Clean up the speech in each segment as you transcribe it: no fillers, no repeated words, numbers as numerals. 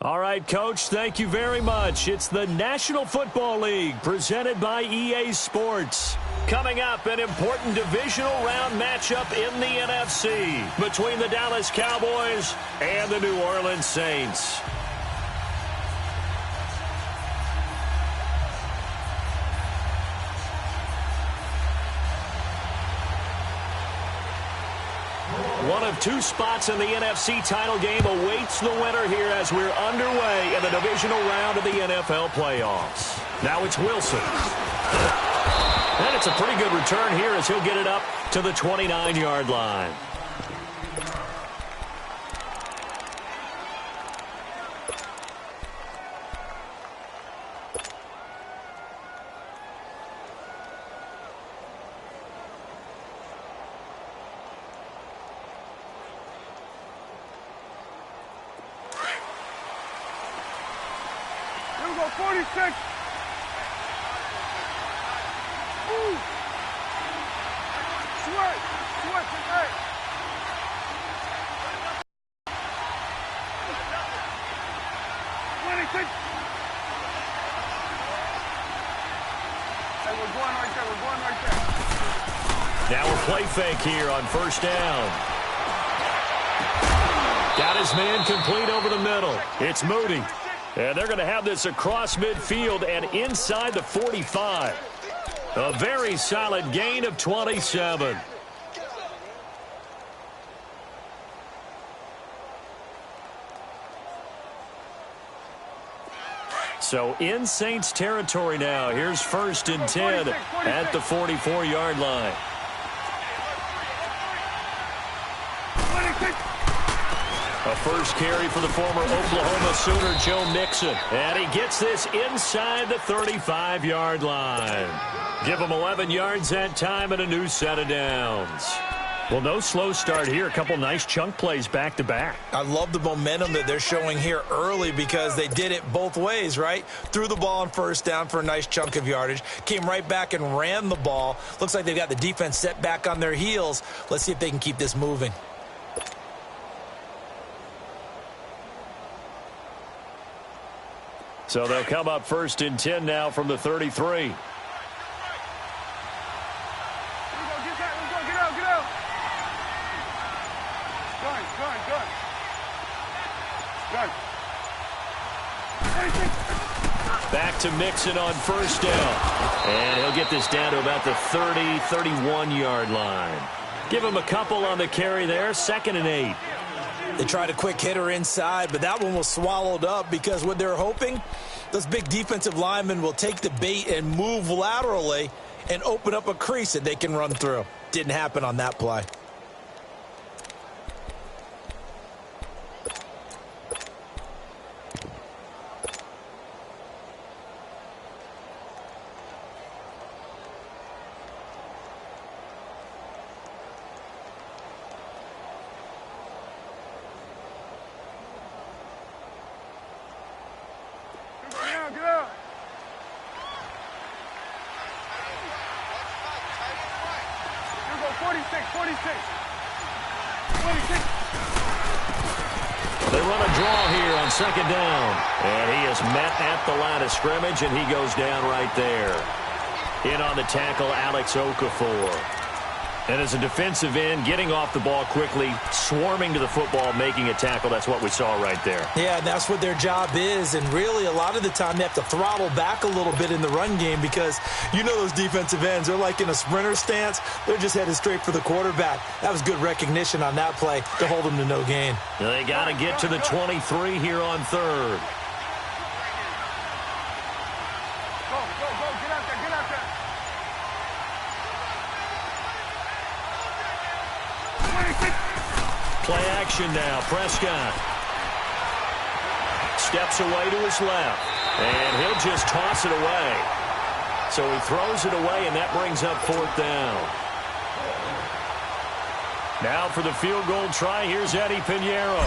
All right, Coach, thank you very much. It's the National Football League presented by EA Sports. Coming up, an important divisional round matchup in the NFC between the Dallas Cowboys and the New Orleans Saints. One of two spots in the NFC title game awaits the winner here as we're underway in the divisional round of the NFL playoffs. Now it's Wilson. And it's a pretty good return here as he'll get it up to the 29-yard line. Here we go, 46. Ooh. Sweat, hey. Hey, we're going right there. Now a play fake here on first down. Got his man complete over the middle. It's Moody. And they're going to have this across midfield and inside the 45. A very solid gain of 27. So in Saints territory now. Here's 1st and 10 at the 44-yard line. A first carry for the former Oklahoma Sooner, Joe Mixon. And he gets this inside the 35-yard line. Give him 11 yards that time and a new set of downs. Well, no slow start here. A couple nice chunk plays back-to-back. I love the momentum that they're showing here early because they did it both ways, right? Threw the ball on first down for a nice chunk of yardage. Came right back and ran the ball. Looks like they've got the defense set back on their heels. Let's see if they can keep this moving. So they'll come up 1st and 10 now from the 33. Get out. Gun. Back to Mixon on first down. And he'll get this down to about the 30, 31-yard line. Give him a couple on the carry there. 2nd and 8. They tried a quick hitter inside, but that one was swallowed up because what they're hoping, those big defensive linemen will take the bait and move laterally and open up a crease that they can run through. Didn't happen on that play. Get out. 46. They run a draw here on 2nd down. And he is met at the line of scrimmage, and he goes down right there. In on the tackle, Alex Okafor. And as a defensive end, getting off the ball quickly, swarming to the football, making a tackle, that's what we saw right there. Yeah, that's what their job is. And really, a lot of the time, they have to throttle back a little bit in the run game because you know those defensive ends, they're like in a sprinter stance. They're just headed straight for the quarterback. That was good recognition on that play to hold them to no gain. They got to get to the 23 here on 3rd. Get out there. Play action now. Prescott steps away to his left, and he'll just toss it away. So he throws it away, and that brings up 4th down. Now for the field goal try, here's Eddie Pinheiro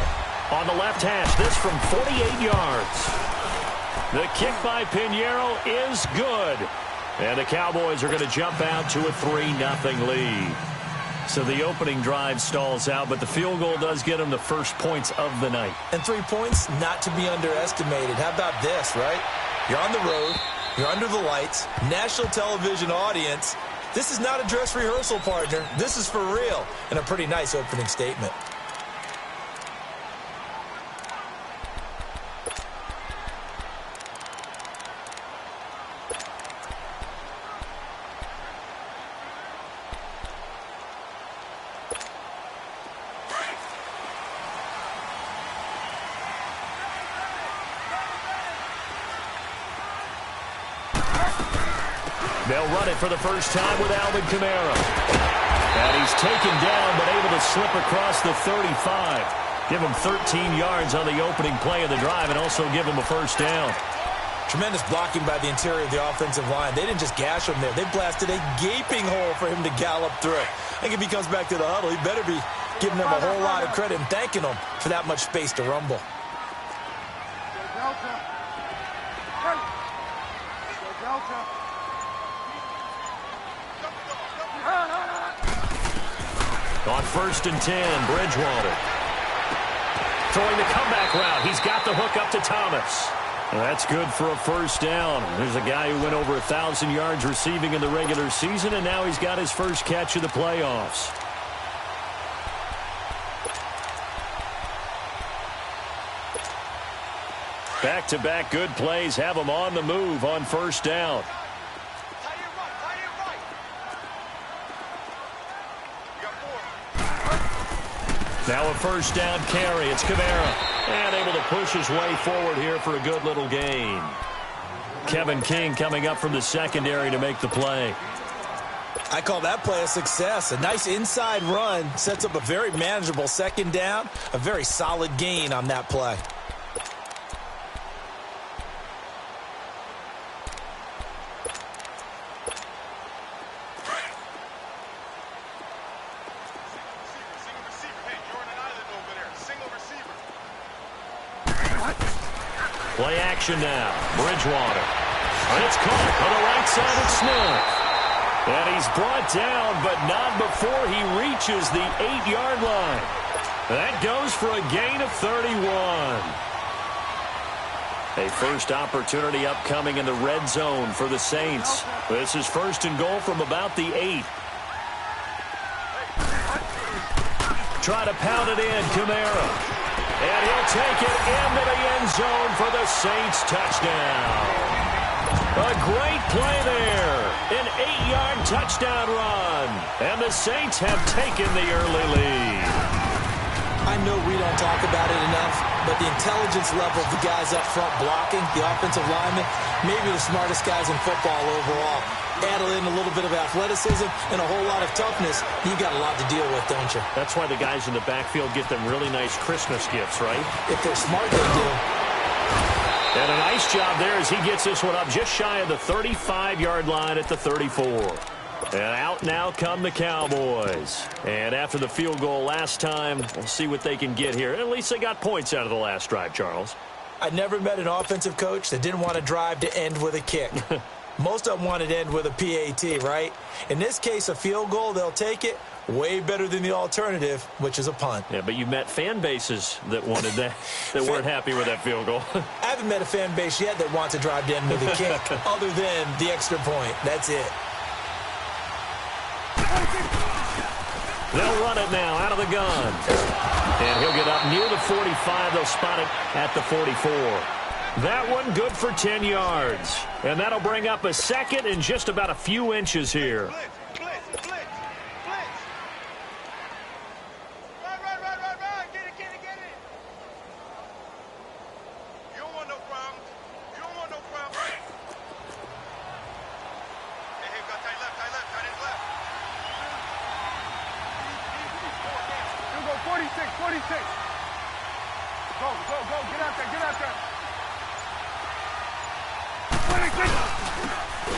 on the left hash. This from 48 yards. The kick by Pinheiro is good. And the Cowboys are going to jump out to a 3-0 lead. So the opening drive stalls out, but the field goal does get them the first points of the night. And 3 points, not to be underestimated. How about this, right? You're on the road. You're under the lights. National television audience. This is not a dress rehearsal, partner. This is for real. And a pretty nice opening statement. They'll run it for the first time with Alvin Kamara. And he's taken down, but able to slip across the 35. Give him 13 yards on the opening play of the drive and also give him a first down. Tremendous blocking by the interior of the offensive line. They didn't just gash him there. They blasted a gaping hole for him to gallop through. I think if he comes back to the huddle, he better be giving them a whole lot of credit and thanking them for that much space to rumble. On 1st and 10, Bridgewater. Throwing the comeback route. He's got the hook up to Thomas. Well, that's good for a first down. There's a guy who went over 1,000 yards receiving in the regular season, and now he's got his first catch of the playoffs. Back-to-back good plays have him on the move on first down. Now a first down carry. It's Kamara. And able to push his way forward here for a good little gain. Kevin King coming up from the secondary to make the play. I call that play a success. A nice inside run sets up a very manageable second down. A very solid gain on that play. Play action now. Bridgewater. And it's caught on the right side of Smith. And he's brought down, but not before he reaches the 8-yard line. That goes for a gain of 31. A first opportunity upcoming in the red zone for the Saints. This is 1st and goal from about the 8. Try to pound it in, Kamara. And he'll take it into the end zone for the Saints touchdown. A great play there. An 8-yard touchdown run. And the Saints have taken the early lead. I know we don't talk about it enough, but the intelligence level of the guys up front blocking, the offensive linemen, maybe the smartest guys in football overall. Add in a little bit of athleticism and a whole lot of toughness, you got a lot to deal with, don't you? That's why the guys in the backfield get them really nice Christmas gifts, right? If they're smart, they do. And a nice job there as he gets this one up just shy of the 35-yard line at the 34. And out now come the Cowboys. And after the field goal last time, we'll see what they can get here. At least they got points out of the last drive, Charles. I never met an offensive coach that didn't want to drive to end with a kick. Most of them wanted to end with a PAT, right? In this case, a field goal, they'll take it. Way better than the alternative, which is a punt. Yeah, but you met fan bases that wanted that, that weren't happy with that field goal. I haven't met a fan base yet that wants to drive to end with a kick, other than the extra point. That's it. They'll run it now out of the gun. And he'll get up near the 45. They'll spot it at the 44. That one good for 10 yards. And that'll bring up a second and just about a few inches here.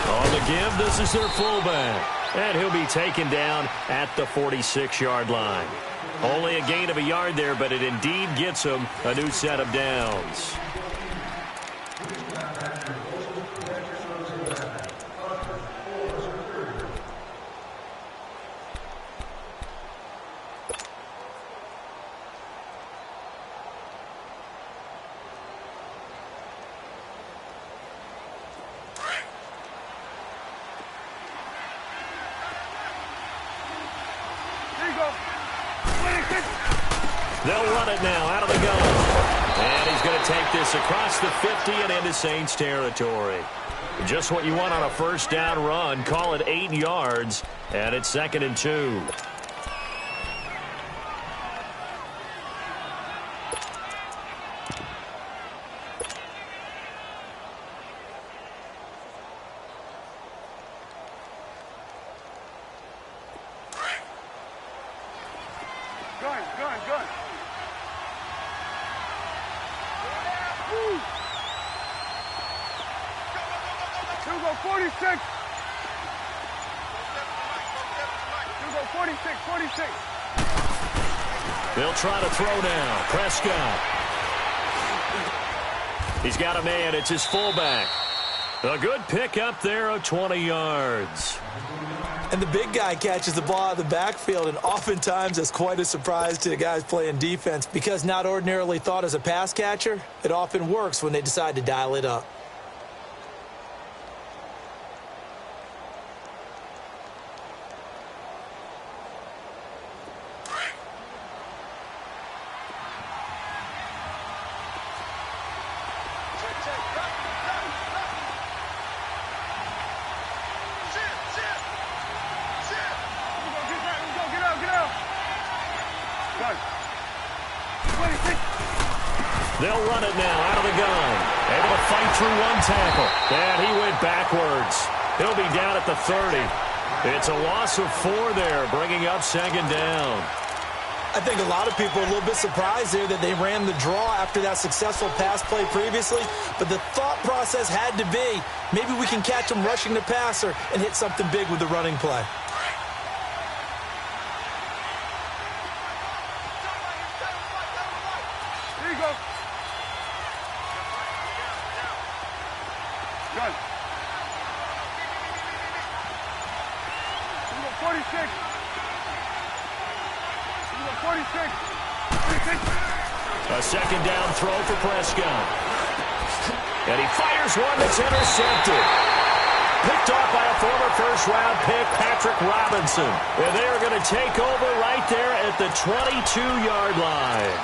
On the give, this is their fullback. And he'll be taken down at the 46-yard line. Only a gain of a yard there, but it indeed gets him a new set of downs. They'll run it now out of the gun. And he's going to take this across the 50 and into Saints territory. Just what you want on a first down run. Call it 8 yards, and it's 2nd and 2. Gun. Woo. 46. 46. They'll try to throw now. Prescott. He's got a man. It's his fullback. A good pick up there of 20 yards. And the big guy catches the ball out of the backfield, and oftentimes it's quite a surprise to the guys playing defense because not ordinarily thought as a pass catcher, it often works when they decide to dial it up. They'll run it now out of the gun. Able to fight through one tackle. And he went backwards. He'll be down at the 30. It's a loss of 4 there, bringing up 2nd down. I think a lot of people are a little bit surprised there that they ran the draw after that successful pass play previously. But the thought process had to be, maybe we can catch them rushing the passer and hit something big with the running play. Here you go. Gun. 46. 46. A 2nd down throw for Prescott. And he fires one that's intercepted. Picked off by a former first-round pick, Patrick Robinson. And they are going to take over right there at the 22-yard line.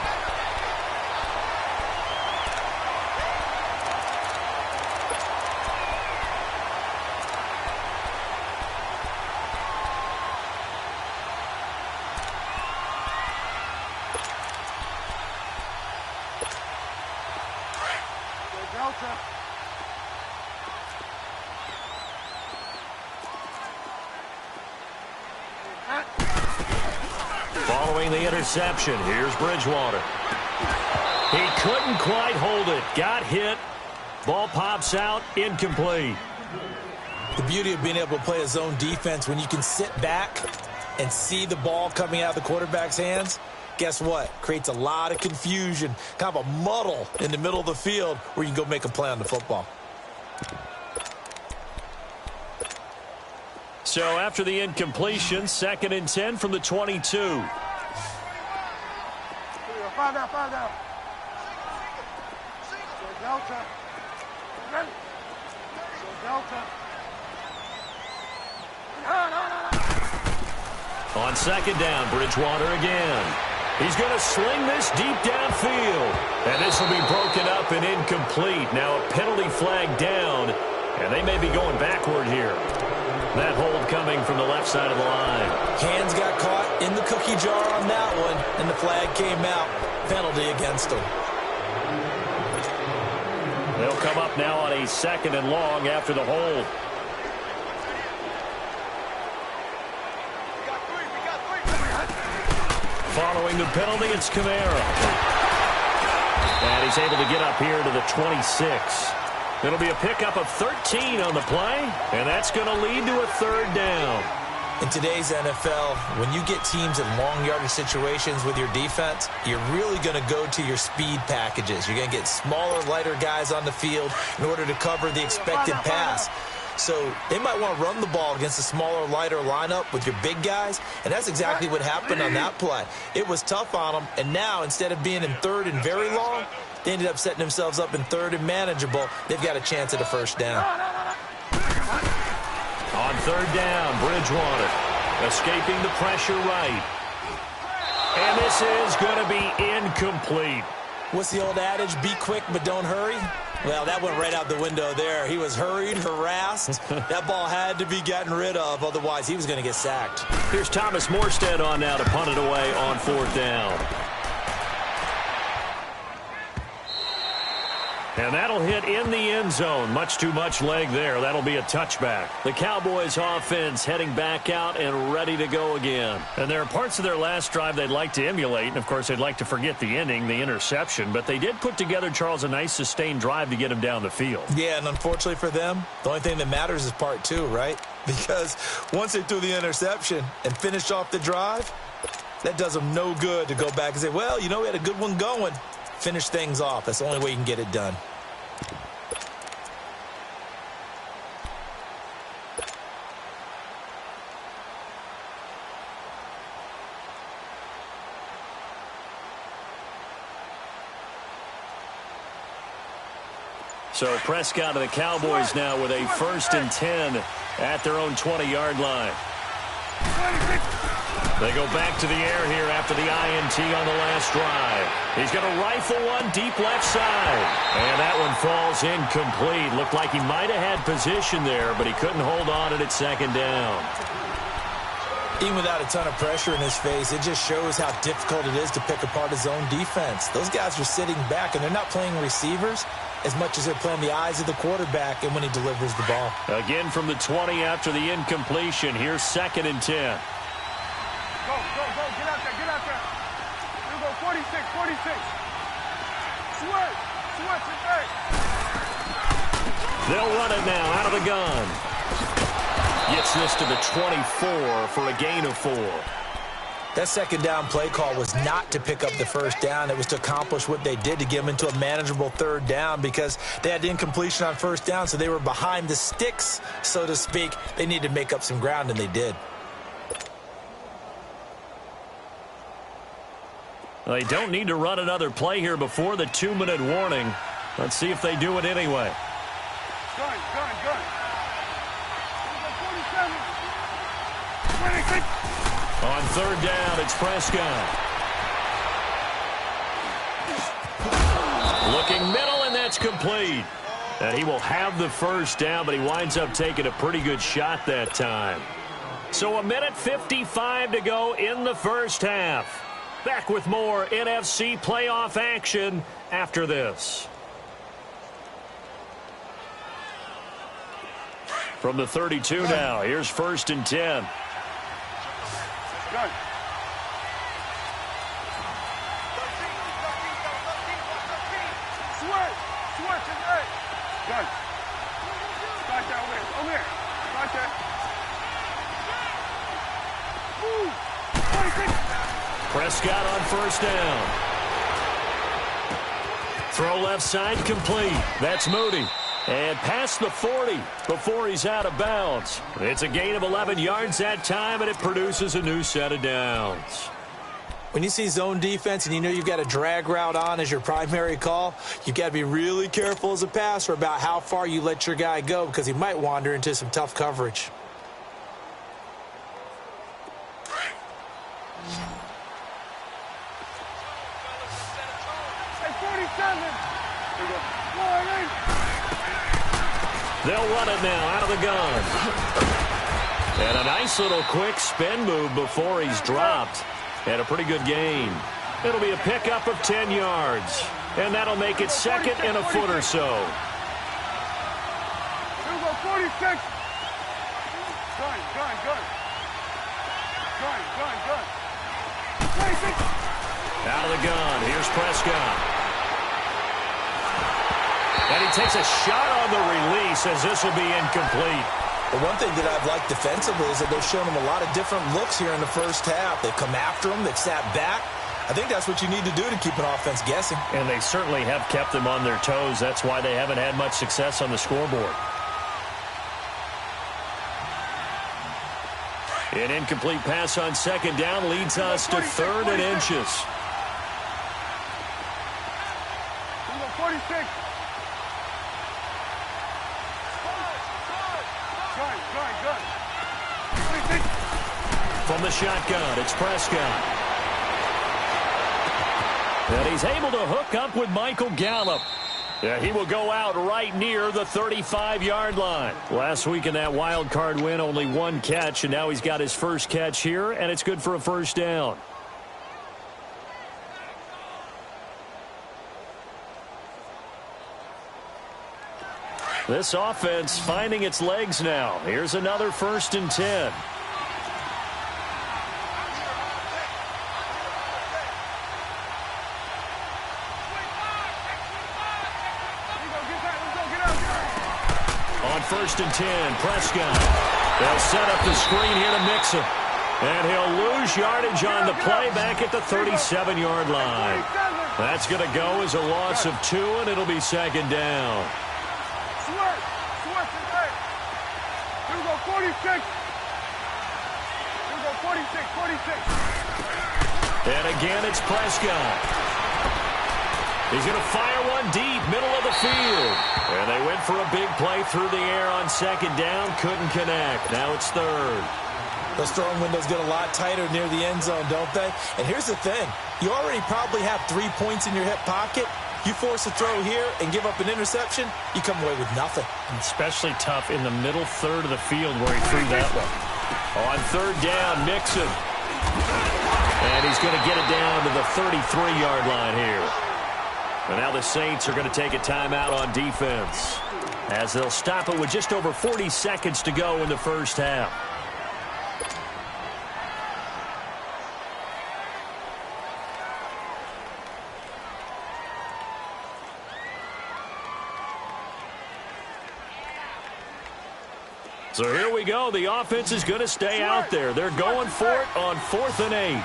Following the interception, here's Bridgewater. He couldn't quite hold it. Got hit. Ball pops out. Incomplete. The beauty of being able to play a zone defense when you can sit back and see the ball coming out of the quarterback's hands, guess what? Creates a lot of confusion, kind of a muddle in the middle of the field where you can go make a play on the football. So after the incompletion, 2nd and 10 from the 22. 5 down. Delta. On 2nd down, Bridgewater again. He's going to sling this deep downfield. And this will be broken up and incomplete. Now a penalty flag down, and they may be going backward here. That hold coming from the left side of the line. Hands got caught in the cookie jar on that one, and the flag came out. Penalty against them. They'll come up now on a 2nd and long after the hold. Following the penalty, it's Kamara. And he's able to get up here to the 26. It'll be a pickup of 13 on the play, and that's going to lead to a 3rd down. In today's NFL, when you get teams in long yardage situations with your defense, you're really going to go to your speed packages. You're going to get smaller, lighter guys on the field in order to cover the expected pass. So they might want to run the ball against a smaller, lighter lineup with your big guys, and that's exactly what happened on that play. It was tough on them, and now instead of being in 3rd and very long, they ended up setting themselves up in 3rd and manageable. They've got a chance at a 1st down. On 3rd down, Bridgewater escaping the pressure right. And this is going to be incomplete. What's the old adage? Be quick, but don't hurry. Well, that went right out the window there. He was hurried, harassed. That ball had to be gotten rid of, otherwise he was going to get sacked. Here's Thomas Morstead on now to punt it away on 4th down. And that'll hit in the end zone. Much too much leg there. That'll be a touchback. The Cowboys offense heading back out and ready to go again. And there are parts of their last drive they'd like to emulate. And, of course, they'd like to forget the ending, the interception. But they did put together, Charles, a nice sustained drive to get him down the field. Yeah, and unfortunately for them, the only thing that matters is part 2, right? Because once they threw the interception and finished off the drive, that does them no good to go back and say, well, you know, we had a good one going. Finish things off. That's the only way you can get it done. So Prescott and the Cowboys now with a 1st and 10 at their own 20-yard line. They go back to the air here after the INT on the last drive. He's going to rifle one deep left side. And that one falls incomplete. Looked like he might have had position there, but he couldn't hold on at 2nd down. Even without a ton of pressure in his face, it just shows how difficult it is to pick apart his own defense. Those guys are sitting back, and they're not playing receivers as much as they're playing the eyes of the quarterback and when he delivers the ball. Again from the 20 after the incompletion. Here's 2nd and 10. Go, go, go. Get out there, get out there. You go 46, 46. Switch, switch, hey. They'll run it now out of the gun. Gets this to the 24 for a gain of 4. That 2nd down play call was not to pick up the 1st down. It was to accomplish what they did to get them into a manageable 3rd down because they had the incompletion on 1st down, so they were behind the sticks, so to speak. They needed to make up some ground, and they did. They don't need to run another play here before the 2-minute warning. Let's see if they do it anyway. Gun, gun, gun. 47. 26. On 3rd down, it's Prescott. Looking middle, and that's complete. And he will have the 1st down, but he winds up taking a pretty good shot that time. So 1:55 to go in the 1st half. Back with more NFC playoff action after this. From the 32 now, here's 1st and 10. Gun. Switch, switch, hey. Gun. Back that way, over here. Back that. Woo. 26. Prescott on 1st down. Throw left side complete. That's Moody. And past the 40 before he's out of bounds. It's a gain of 11 yards that time, and it produces a new set of downs. When you see zone defense and you know you've got a drag route on as your primary call, you've got to be really careful as a passer about how far you let your guy go because he might wander into some tough coverage. They'll run it now out of the gun. And a nice little quick spin move before he's dropped. And a pretty good gain. It'll be a pickup of 10 yards. And that'll make it 2nd and a foot or so. Here we go, 46. Gun, gun, gun. Gun, gun, gun. 26. Out of the gun. Here's Prescott. And he takes a shot on the release as this will be incomplete. The one thing that I've liked defensively is that they've shown him a lot of different looks here in the 1st half. They've come after him. They've sat back. I think that's what you need to do to keep an offense guessing. And they certainly have kept them on their toes. That's why they haven't had much success on the scoreboard. An incomplete pass on 2nd down leads us to 3rd and inches. 46. From the shotgun, it's Prescott. And he's able to hook up with Michael Gallup. Yeah, he will go out right near the 35-yard line. Last week in that wild card win, only one catch, and now he's got his first catch here, and it's good for a first down. This offense finding its legs now. Here's another 1st and 10. On 1st and 10, Prescott. They'll set up the screen here to Mixon. And he'll lose yardage on the play back at the 37-yard line. That's going to go as a loss of 2, and it'll be 2nd down. Here we go, 46. Here we go, 46. And again, it's Prescott. He's going to fire one deep, middle of the field. And they went for a big play through the air on 2nd down. Couldn't connect. Now it's 3rd. Those throwing windows get a lot tighter near the end zone, don't they? And here's the thing. You already probably have 3 points in your hip pocket. You force a throw here and give up an interception, you come away with nothing. Especially tough in the middle third of the field where he threw that one. On 3rd down, Mixon. And he's going to get it down to the 33-yard line here. And now the Saints are going to take a timeout on defense as they'll stop it with just over 40 seconds to go in the first half. So here we go. The offense is going to stay out there. They're going for it on 4th and 8.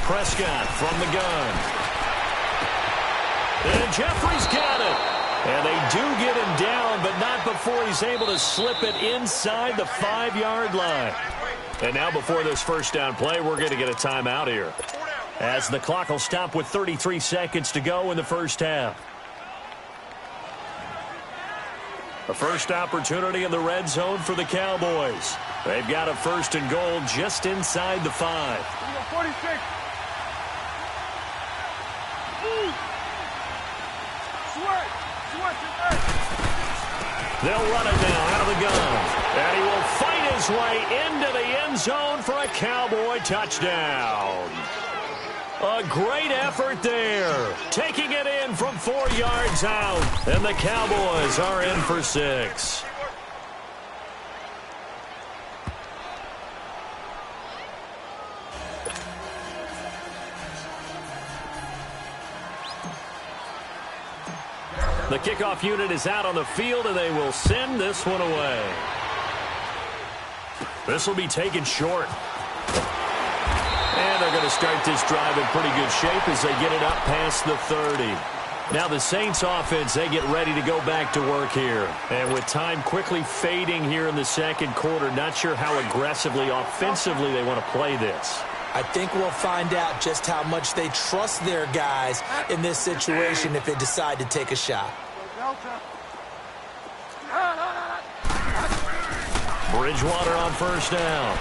Prescott from the gun. And Jeffrey's got it. And they do get him down, but not before he's able to slip it inside the 5-yard line. And now before this first down play, we're going to get a timeout here, as the clock will stop with 33 seconds to go in the first half. The first opportunity in the red zone for the Cowboys. They've got a 1st and goal just inside the 5. 46. They'll run it now out of the gun. And he will fight his way into the end zone for a Cowboy touchdown. A great effort there. Taking it in from 4 yards out. And the Cowboys are in for 6. The kickoff unit is out on the field, and they will send this one away. This will be taken short. And they're going to start this drive in pretty good shape as they get it up past the 30. Now the Saints offense, they get ready to go back to work here. And with time quickly fading here in the second quarter, not sure how aggressively, offensively they want to play this. I think we'll find out just how much they trust their guys in this situation if they decide to take a shot. Bridgewater on 1st down.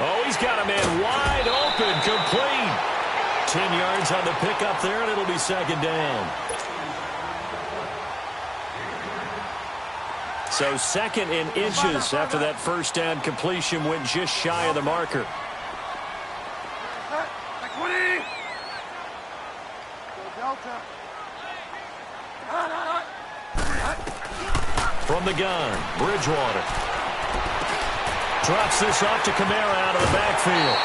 Oh, he's got a man wide open, complete. 10 yards on the pickup there, and it'll be 2nd down. So 2nd in inches after that 1st down completion went just shy of the marker. From the gun, Bridgewater. Drops this off to Kamara out of the backfield.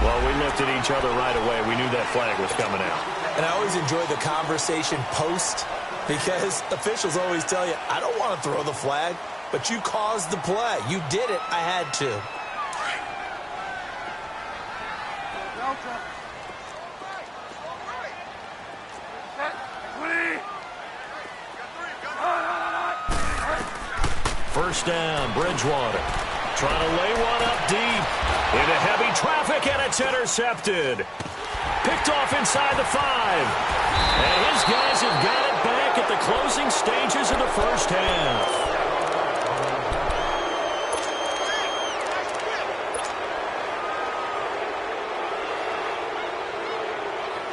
Well, we looked at each other right away. We knew that flag was coming out. And I always enjoy the conversation post, because officials always tell you, I don't want to throw the flag, but you caused the play. You did it. I had to. First down, Bridgewater. Trying to lay one up deep into heavy traffic, and it's intercepted. Picked off inside the 5. And his guys have got it back at the closing stages of the first half.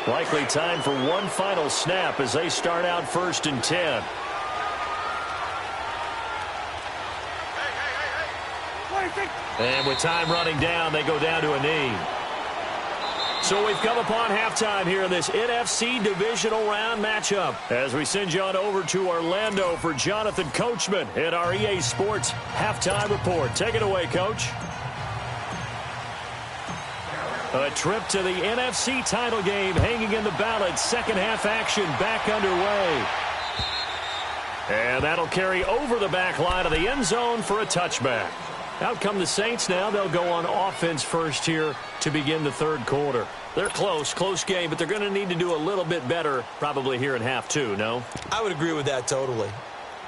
Likely time for one final snap as they start out 1st and 10. And with time running down, they go down to a knee. So we've come upon halftime here in this NFC divisional round matchup as we send you on over to Orlando for Jonathan Coachman at our EA Sports halftime report. Take it away, Coach. A trip to the NFC title game hanging in the balance. Second half action back underway. And that'll carry over the back line of the end zone for a touchback. Out come the Saints now. They'll go on offense first here to begin the third quarter. They're close game, but they're going to need to do a little bit better probably here in half 2, no? I would agree with that totally.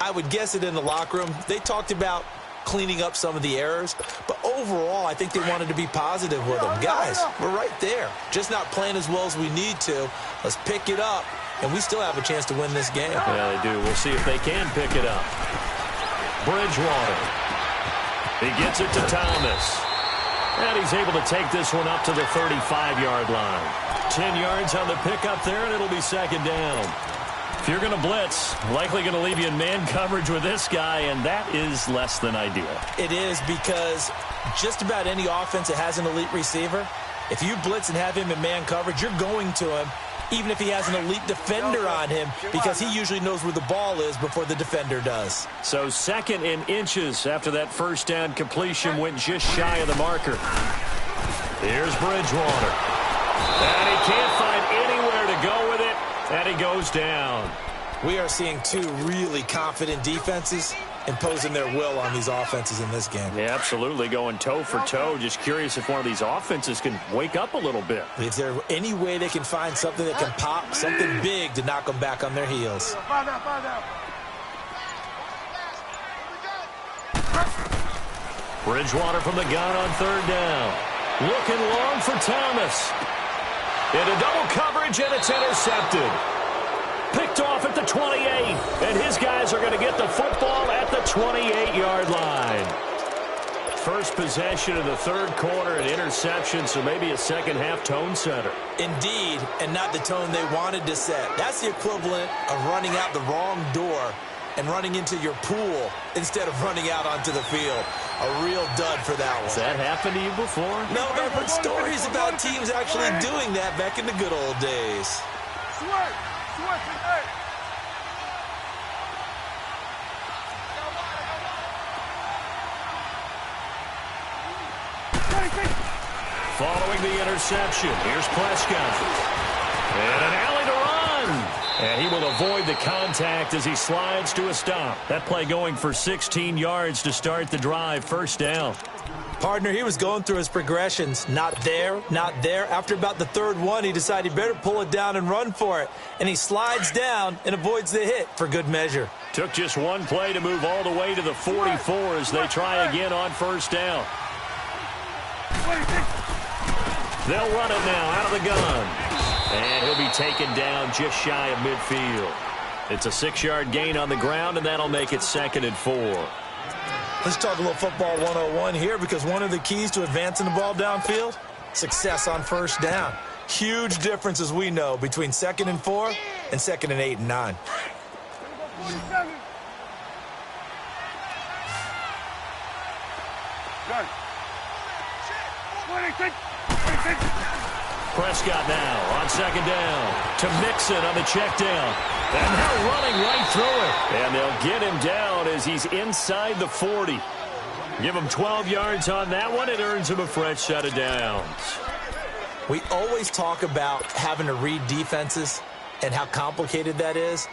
I would guess it in the locker room. They talked about cleaning up some of the errors, but overall I think they wanted to be positive with them. Guys, we're right there. Just not playing as well as we need to. Let's pick it up, and we still have a chance to win this game. Yeah, they do. We'll see if they can pick it up. Bridgewater. He gets it to Thomas. And he's able to take this one up to the 35-yard line. 10 yards on the pickup there, and it'll be second down. If you're going to blitz, likely going to leave you in man coverage with this guy, and that is less than ideal. It is, because just about any offense that has an elite receiver, if you blitz and have him in man coverage, you're going to him, even if he has an elite defender on him, because he usually knows where the ball is before the defender does. So 2nd and inches after that first down completion went just shy of the marker. Here's Bridgewater. And he can't find anywhere to go with it, and he goes down. We are seeing two really confident defenses imposing their will on these offenses in this game. Yeah, absolutely, going toe for toe. Just curious if one of these offenses can wake up a little bit. Is there any way they can find something that can pop, something big to knock them back on their heels? Bridgewater from the gun on 3rd down. Looking long for Thomas. Into double coverage, and it's intercepted. Picked off at the 28, and his guys are going to get the football at the 28-yard line. First possession of the third quarter, an interception, so maybe a second-half tone setter. Indeed, and not the tone they wanted to set. That's the equivalent of running out the wrong door and running into your pool instead of running out onto the field. A real dud for that one. Has that happened to you before? No, I've heard stories about teams actually doing that back in the good old days. Following the interception, here's Prescott. And an alley to run. And he will avoid the contact as he slides to a stop. That play going for 16 yards to start the drive. First down. Partner, he was going through his progressions. Not there, not there. After about the third one, he decided he better pull it down and run for it. And he slides down and avoids the hit for good measure. Took just one play to move all the way to the 44 as they try again on first down. They'll run it now out of the gun. And he'll be taken down just shy of midfield. It's a 6-yard gain on the ground, and that'll make it 2nd and 4. Let's talk a little football 101 here, because one of the keys to advancing the ball downfield, success on first down. Huge difference, as we know, between 2nd and 4 and 2nd and 8 and 9. Prescott now on 2nd down to Mixon on the check down. And now running right through it. And they'll get him down as he's inside the 40. Give him 12 yards on that one. It earns him a fresh set of downs. We always talk about having to read defenses and how complicated that is.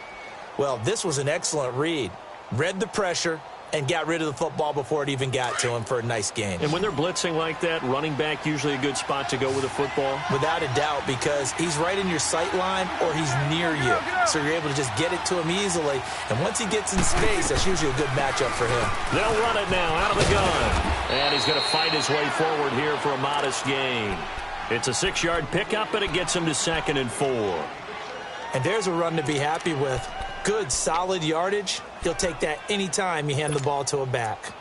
Well, this was an excellent read. Read the pressure and got rid of the football before it even got to him for a nice gain. And when they're blitzing like that, running back usually a good spot to go with the football? Without a doubt, because he's right in your sight line or he's near you. So you're able to just get it to him easily. And once he gets in space, that's usually a good matchup for him. They'll run it now out of the gun. And he's going to fight his way forward here for a modest gain. It's a 6-yard pickup, and it gets him to 2nd and 4. And there's a run to be happy with. Good, solid yardage. He'll take that anytime you hand the ball to a back.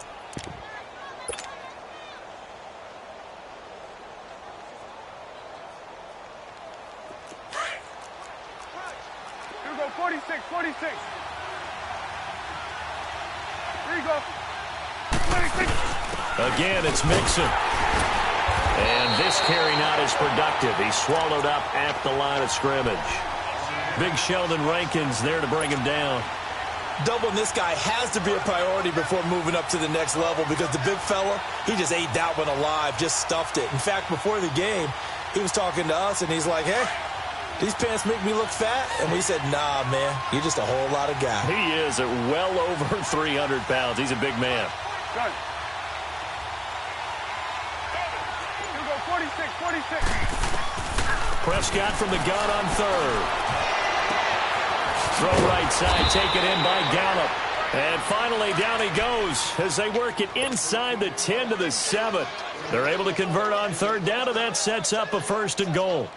Here we go, 46, 46. Here you go. 26. Again, it's Mixon. And this carry not as productive. He's swallowed up at the line of scrimmage. Big Sheldon Rankins there to bring him down. Doubling this guy has to be a priority before moving up to the next level because the big fella, he just ate that one alive, just stuffed it. In fact, before the game, he was talking to us, and he's like, hey, these pants make me look fat? And we said, nah, man, you're just a whole lot of guy. He is at well over 300 pounds. He's a big man. Good. Here we go, 46, 46. Prescott from the gun on 3rd. Throw right side, taken in by Gallup. And finally, down he goes as they work it inside the 10 to the 7. They're able to convert on 3rd down, and that sets up a 1st and goal.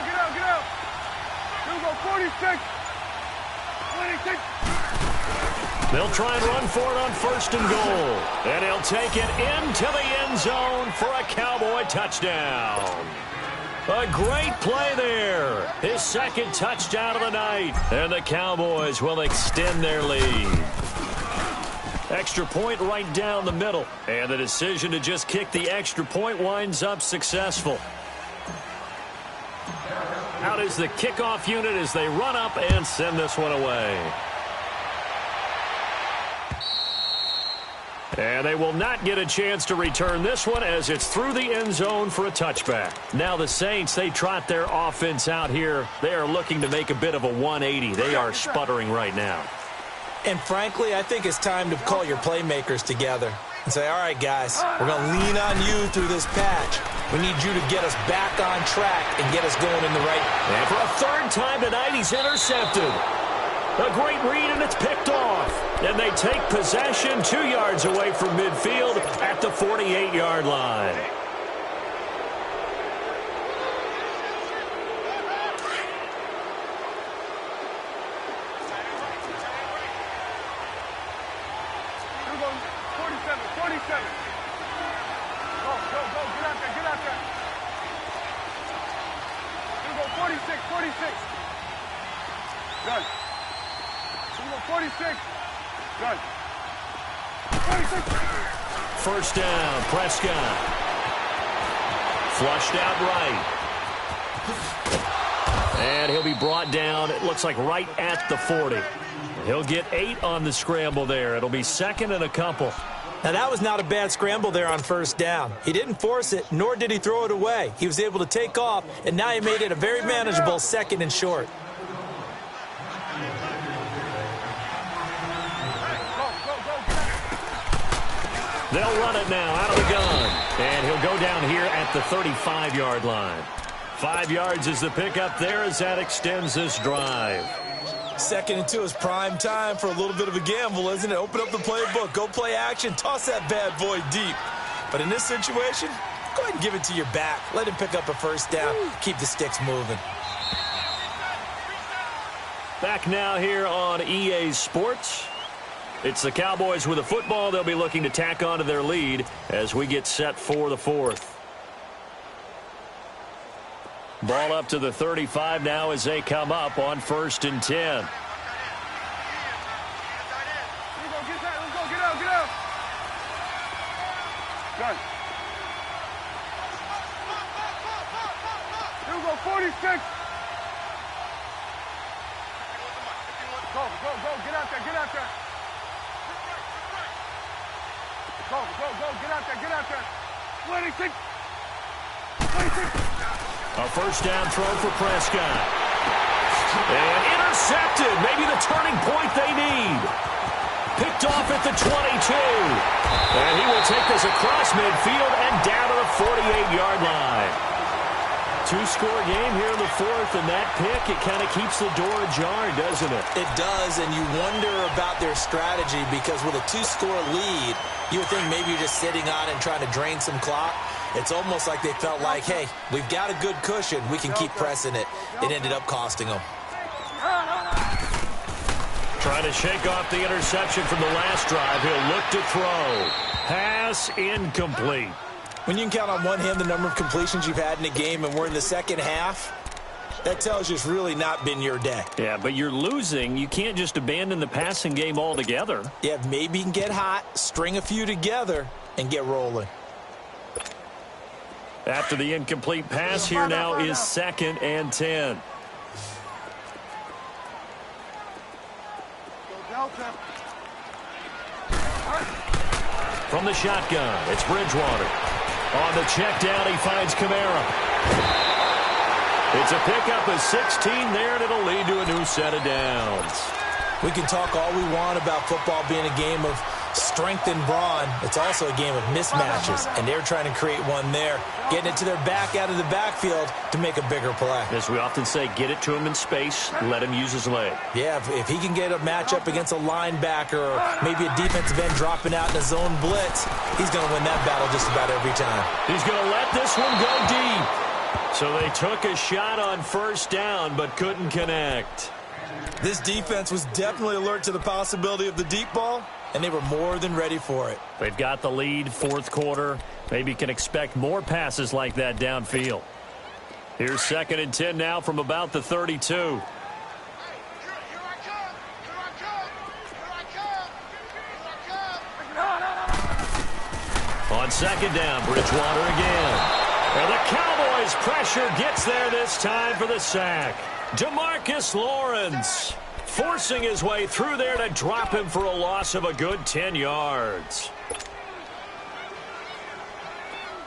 Get out. Here we go, 46. 26. They'll try and run for it on 1st and goal. And he'll take it into the end zone for a Cowboy touchdown. A great play there. His 2nd touchdown of the night. And the Cowboys will extend their lead. Extra point right down the middle. And the decision to just kick the extra point winds up successful. Out is the kickoff unit as they run up and send this one away. And they will not get a chance to return this one as it's through the end zone for a touchback. Now the Saints, they trot their offense out here. They are looking to make a bit of a 180. They are sputtering right now. And frankly, I think it's time to call your playmakers together and say, all right, guys, we're going to lean on you through this patch. We need you to get us back on track and get us going in the right. And for a 3rd time tonight, he's intercepted. A great read, and it's picked off. And they take possession 2 yards away from midfield at the 48-yard line. Here we go, 47, 47. Go. Get out there. Here we go, 46, 46. Good. Here we go, 46. Good. 46. 1st down, Prescott. Flushed out right. And he'll be brought down, it looks like right at the 40. He'll get 8 on the scramble there. It'll be 2nd and a couple. Now, that was not a bad scramble there on 1st down. He didn't force it, nor did he throw it away. He was able to take off, and now he made it a very manageable 2nd and short. They'll run it now out of the gun. And he'll go down here at the 35-yard line. 5 yards is the pickup there as that extends this drive. 2nd and 2 is prime time for a little bit of a gamble, isn't it? Open up the playbook, go play action, toss that bad boy deep. But in this situation, go ahead and give it to your back. Let him pick up a 1st down. Keep the sticks moving. Back now here on EA Sports. It's the Cowboys with the football. They'll be looking to tack on to their lead as we get set for the 4th. Ball up to the 35 now as they come up on 1st and 10. Let's go, get out. Good. Here we go, 46. Go, get out there. Go, get out there. 26. A 1st down throw for Prescott. And intercepted. Maybe the turning point they need. Picked off at the 22. And he will take this across midfield and down to the 48-yard line. Two-score game here in the fourth, and that pick, it kind of keeps the door ajar, doesn't it? It does, and you wonder about their strategy because with a two-score lead, you would think maybe you're just sitting on it and trying to drain some clock. It's almost like they felt like, hey, we've got a good cushion. We can keep pressing it. It ended up costing them. Trying to shake off the interception from the last drive. He'll look to throw. Pass incomplete. When you can count on one hand the number of completions you've had in a game and we're in the second half, that tells you it's really not been your day. Yeah, but you're losing. You can't just abandon the passing game altogether. Yeah, maybe you can get hot, string a few together, and get rolling. After the incomplete pass, here now is 2nd and 10. From the shotgun, it's Bridgewater. On the check down, he finds Kamara. It's a pickup of 16 there, and it'll lead to a new set of downs. We can talk all we want about football being a game of strength and brawn. It's also a game of mismatches, and they're trying to create one there, getting it to their back out of the backfield to make a bigger play. As we often say, get it to him in space, let him use his leg. Yeah, if he can get a matchup against a linebacker or maybe a defensive end dropping out in a zone blitz, he's going to win that battle just about every time. He's going to let this one go deep. So they took a shot on first down but couldn't connect. This defense was definitely alert to the possibility of the deep ball, and they were more than ready for it. They've got the lead, fourth quarter. Maybe can expect more passes like that downfield. Here's 2nd and 10 now from about the 32. On 2nd down, Bridgewater again. And the Cowboys' pressure gets there this time for the sack. DeMarcus Lawrence forcing his way through there to drop him for a loss of a good 10 yards.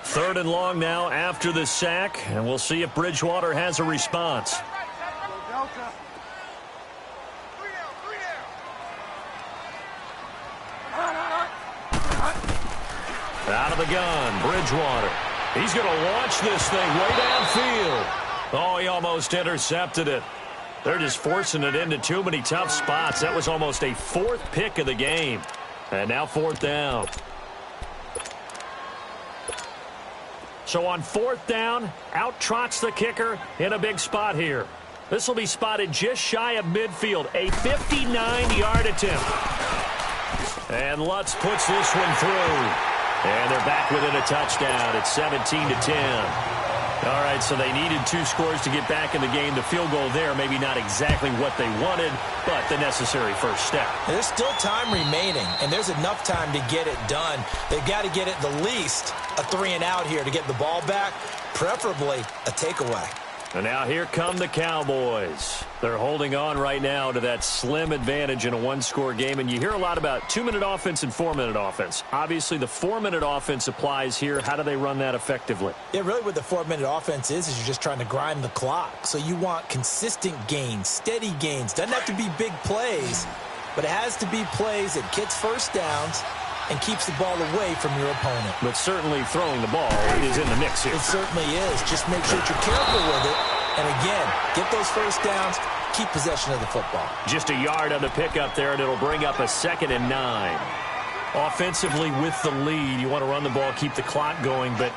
3rd and long now after the sack, and we'll see if Bridgewater has a response. Out of the gun, Bridgewater. He's going to launch this thing way downfield. Oh, he almost intercepted it. They're just forcing it into too many tough spots. That was almost a 4th pick of the game. And now 4th down. So on 4th down, out trots the kicker in a big spot here. This will be spotted just shy of midfield. A 59-yard attempt. And Lutz puts this one through. And they're back within a touchdown. It's 17-10. All right, so they needed 2 scores to get back in the game. The field goal there, maybe not exactly what they wanted, but the necessary first step. There's still time remaining, and there's enough time to get it done. They've got to get at the least a 3-and-out here to get the ball back, preferably a takeaway. And now here come the Cowboys. They're holding on right now to that slim advantage in a 1-score game. And you hear a lot about 2-minute offense and 4-minute offense. Obviously, the 4-minute offense applies here. How do they run that effectively? Yeah, really what the 4-minute offense is you're just trying to grind the clock. So you want consistent gains, steady gains. Doesn't have to be big plays, but it has to be plays that gets first downs and keeps the ball away from your opponent. But certainly throwing the ball is in the mix here. It certainly is. Just make sure that you're careful with it. And again, get those first downs, keep possession of the football. Just a yard on the pickup there, and it'll bring up a 2nd and 9. Offensively with the lead, you want to run the ball, keep the clock going, but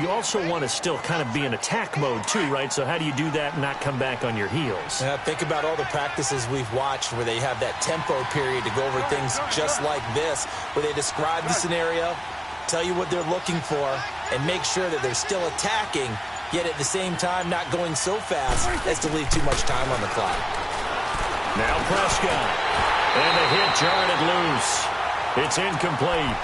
you also want to still kind of be in attack mode too, right? So how do you do that and not come back on your heels? Think about all the practices we've watched where they have that tempo period to go over things just like this, where they describe the scenario, tell you what they're looking for, and make sure that they're still attacking, yet at the same time not going so fast as to leave too much time on the clock. Now Prescott, and the hit jarred it loose. It's incomplete.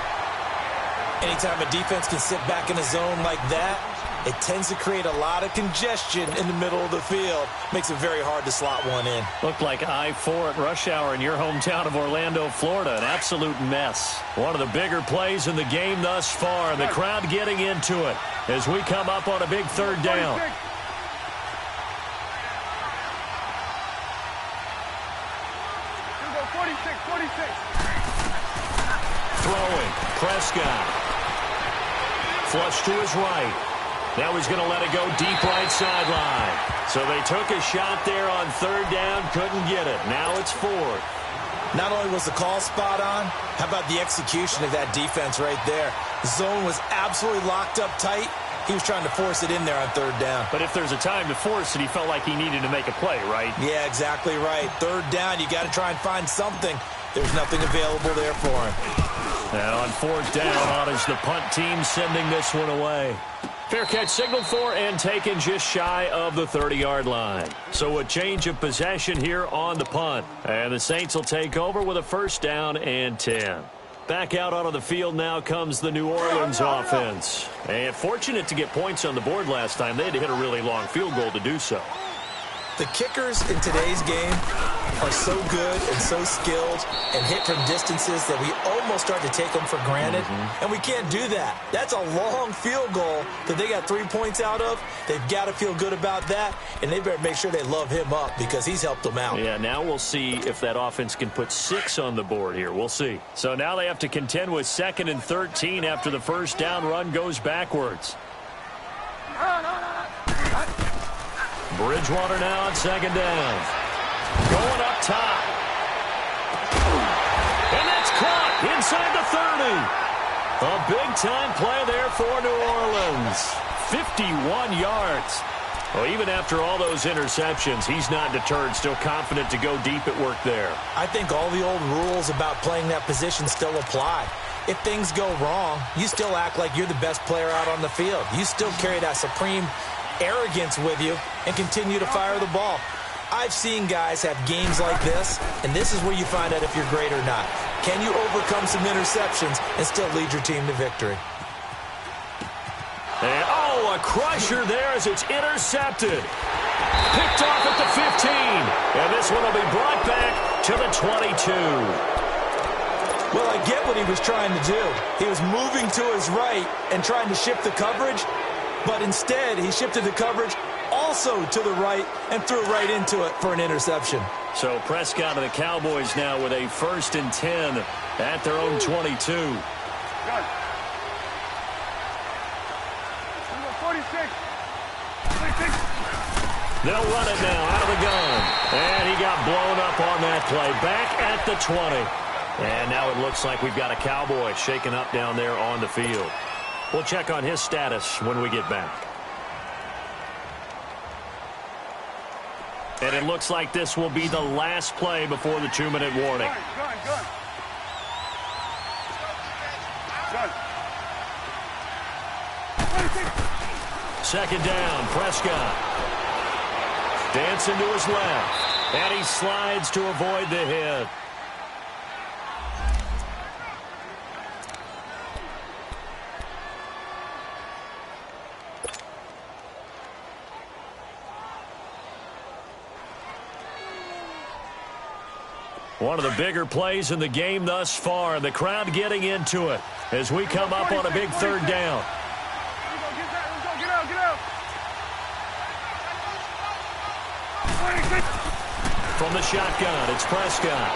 Anytime a defense can sit back in a zone like that, it tends to create a lot of congestion in the middle of the field. Makes it very hard to slot one in. Looked like I-4 at rush hour in your hometown of Orlando, Florida. An absolute mess. One of the bigger plays in the game thus far, and the crowd getting into it as we come up on a big 3rd down. Throwing, Prescott. Flush to his right. Now he's going to let it go deep right sideline. So they took a shot there on third down, couldn't get it. Now it's fourth. Not only was the call spot on, how about the execution of that defense right there? The zone was absolutely locked up tight. He was trying to force it in there on third down. But if there's a time to force it, he felt like he needed to make a play, right? Yeah, exactly right. Third down, you got to try and find something. There's nothing available there for him. Now on fourth down, on is the punt team sending this one away. Fair catch signaled for and taken just shy of the 30-yard line. So a change of possession here on the punt. And the Saints will take over with a first down and 10. Back out onto the field now comes the New Orleans offense. And fortunate to get points on the board last time. They had to hit a really long field goal to do so. The kickers in today's game are so good and so skilled and hit from distances that we almost start to take them for granted. And we can't do that. That's a long field goal that they got 3 points out of. They've got to feel good about that, and they better make sure they love him up because he's helped them out. Yeah, now we'll see if that offense can put 6 on the board here. We'll see. So now they have to contend with 2nd and 13 after the first down run goes backwards. Bridgewater now on 2nd down. Going up top. And that's caught inside the 30. A big-time play there for New Orleans. 51 yards. Well, even after all those interceptions, he's not deterred, still confident to go deep at work there. I think all the old rules about playing that position still apply. If things go wrong, you still act like you're the best player out on the field. You still carry that supreme arrogance with you and continue to fire the ball. I've seen guys have games like this, and this is where you find out if you're great or not. Can you overcome some interceptions and still lead your team to victory? And, a crusher there as it's intercepted. Picked off at the 15, and this one will be brought back to the 22. Well, I get what he was trying to do. He was moving to his right and trying to shift the coverage, but instead he shifted the coverage also to the right and threw right into it for an interception. So Prescott and the Cowboys now with a 1st and 10 at their own 22. Good. 46. They'll run it now out of the gun. And he got blown up on that play. Back at the 20. And now it looks like we've got a Cowboy shaken up down there on the field. We'll check on his status when we get back. And it looks like this will be the last play before the 2-minute warning. Good. 2nd down, Prescott. Dancing to his left. And he slides to avoid the hit. One of the bigger plays in the game thus far. The crowd getting into it as we come up on a big 3rd down. Get out. From the shotgun, it's Prescott.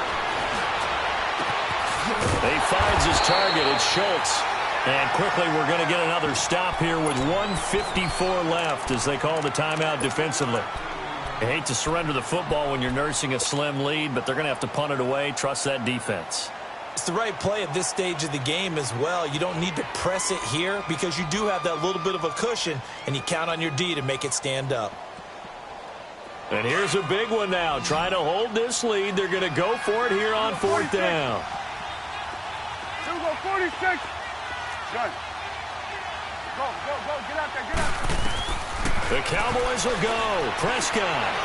He finds his target. It's Schultz. And quickly we're going to get another stop here with 1:54 left as they call the timeout defensively. I hate to surrender the football when you're nursing a slim lead, but they're going to have to punt it away. Trust that defense. It's the right play at this stage of the game as well. You don't need to press it here because you do have that little bit of a cushion, and you count on your D to make it stand up. And here's a big one now. Trying to hold this lead. They're going to go for it here on 4th down. Here we go, 46. Good. Go. Get out there. The Cowboys will go. Prescott.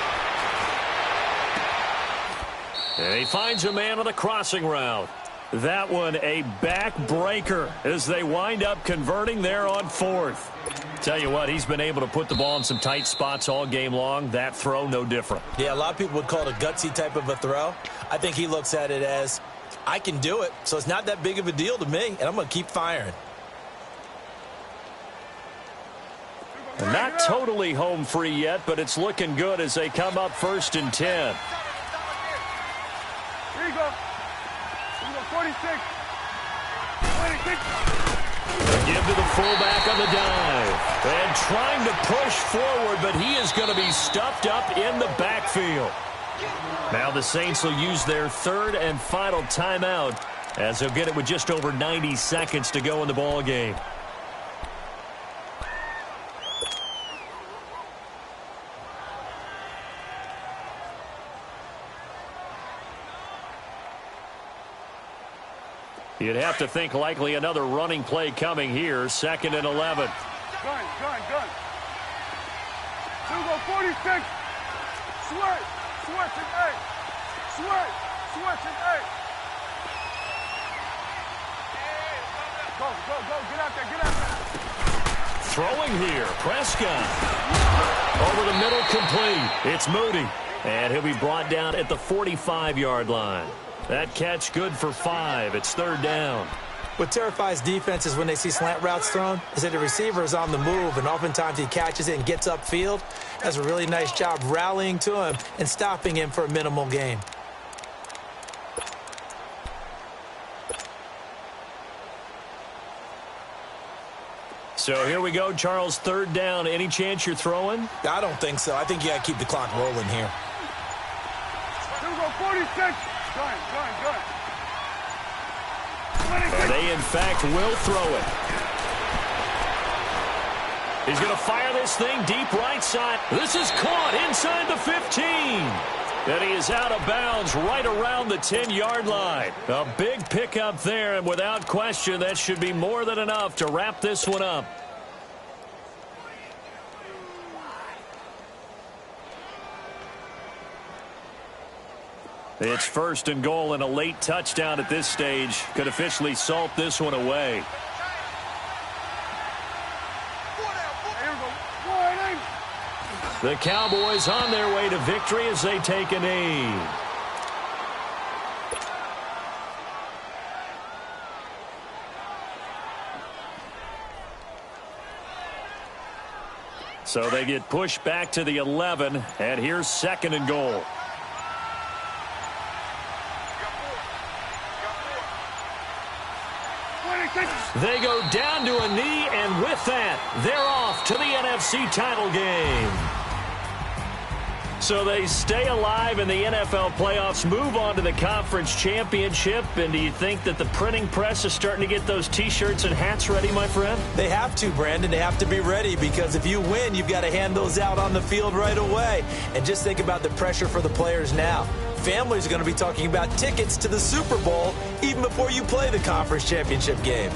And he finds a man on the crossing route. That one a backbreaker as they wind up converting there on 4th. Tell you what, he's been able to put the ball in some tight spots all game long. That throw, no different. Yeah, a lot of people would call it a gutsy type of a throw. I think he looks at it as, I can do it, so it's not that big of a deal to me, and I'm going to keep firing. Not totally home free yet, but it's looking good as they come up 1st and 10. Here you go. 46. 26. Give to the fullback on the dive. And trying to push forward, but he is going to be stuffed up in the backfield. Now the Saints will use their third and final timeout as they'll get it with just over 90 seconds to go in the ball game. You'd have to think likely another running play coming here. 2nd and 11. Gun. Two go 46. Switch and 8. Switch and 8. Go. Get out there. Throwing here. Prescott. Over the middle, complete. It's Moody. And he'll be brought down at the 45-yard line. That catch good for 5. It's 3rd down. What terrifies defenses when they see slant routes thrown is that the receiver is on the move, and oftentimes he catches it and gets upfield. Does a really nice job rallying to him and stopping him for a minimal gain. So here we go, Charles, 3rd down. Any chance you're throwing? I don't think so. I think you got to keep the clock rolling here. Two go 46. Gun. And they, in fact, will throw it. He's going to fire this thing deep right side. This is caught inside the 15. And he is out of bounds right around the 10-yard line. A big pickup there, and without question, that should be more than enough to wrap this one up. It's 1st and goal, and a late touchdown at this stage could officially salt this one away. The Cowboys on their way to victory as they take a knee. So they get pushed back to the 11, and here's 2nd and goal. They go down to a knee, and with that, they're off to the NFC title game. So they stay alive in the NFL playoffs, move on to the conference championship. And do you think that the printing press is starting to get those T-shirts and hats ready, my friend? They have to, Brandon. They have to be ready, because if you win, you've got to hand those out on the field right away. And just think about the pressure for the players now. Families are going to be talking about tickets to the Super Bowl even before you play the conference championship game.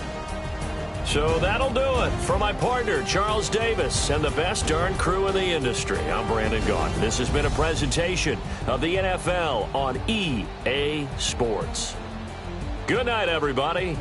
So that'll do it. For my partner, Charles Davis, and the best darn crew in the industry, I'm Brandon Gaughan. This has been a presentation of the NFL on EA Sports. Good night, everybody.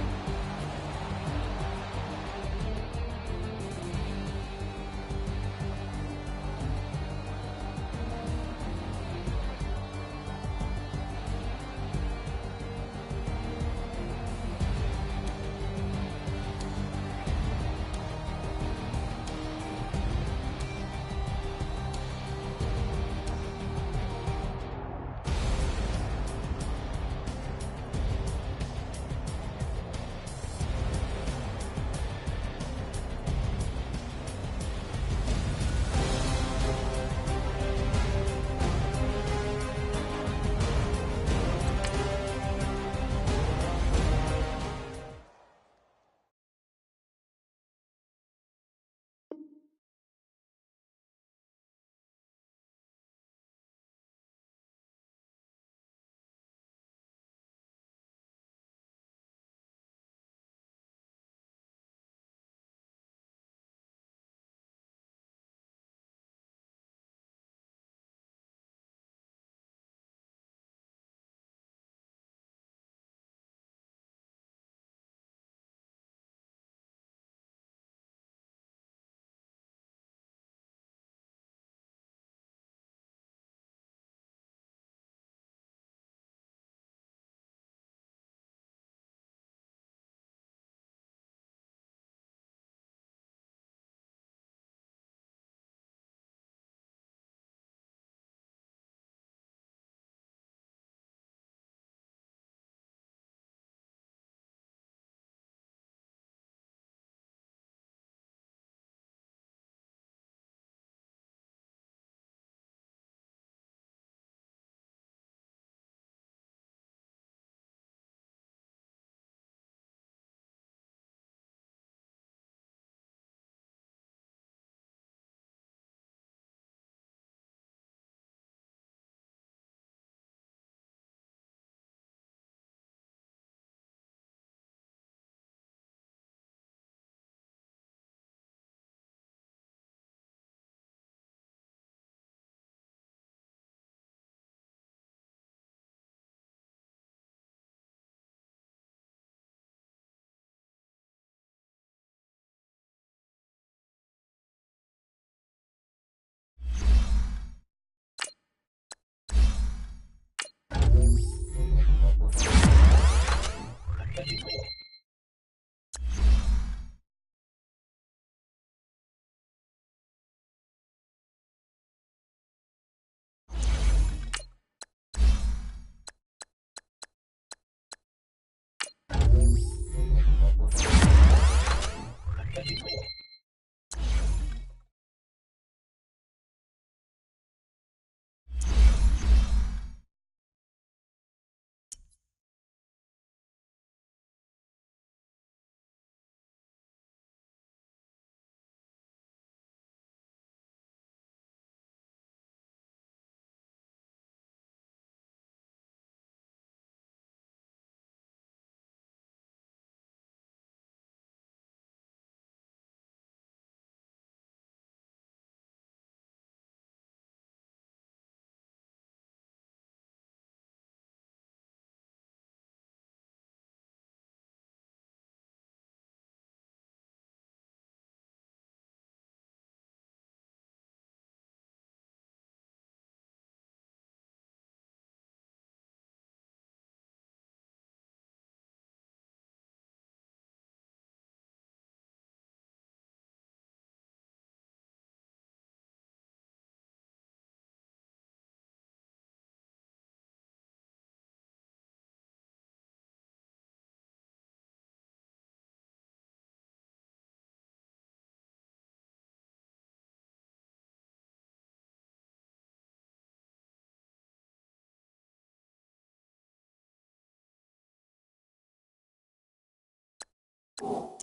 Oh,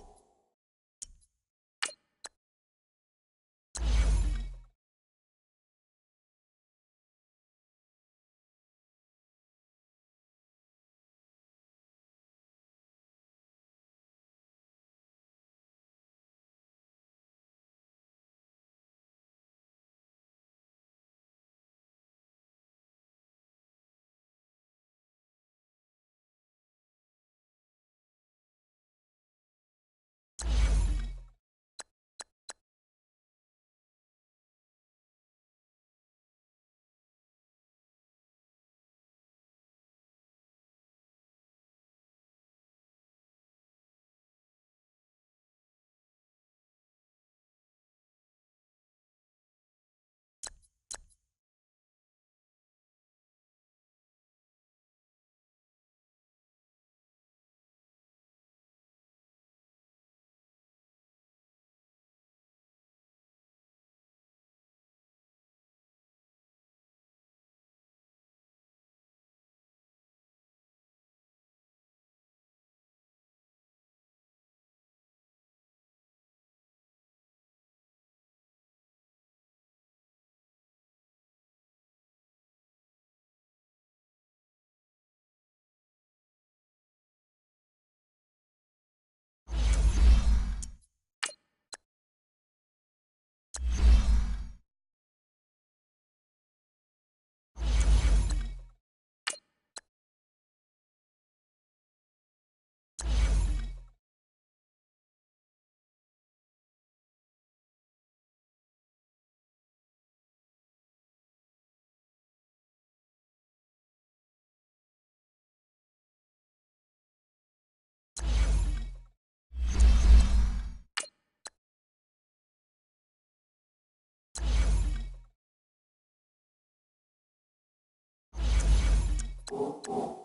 oh.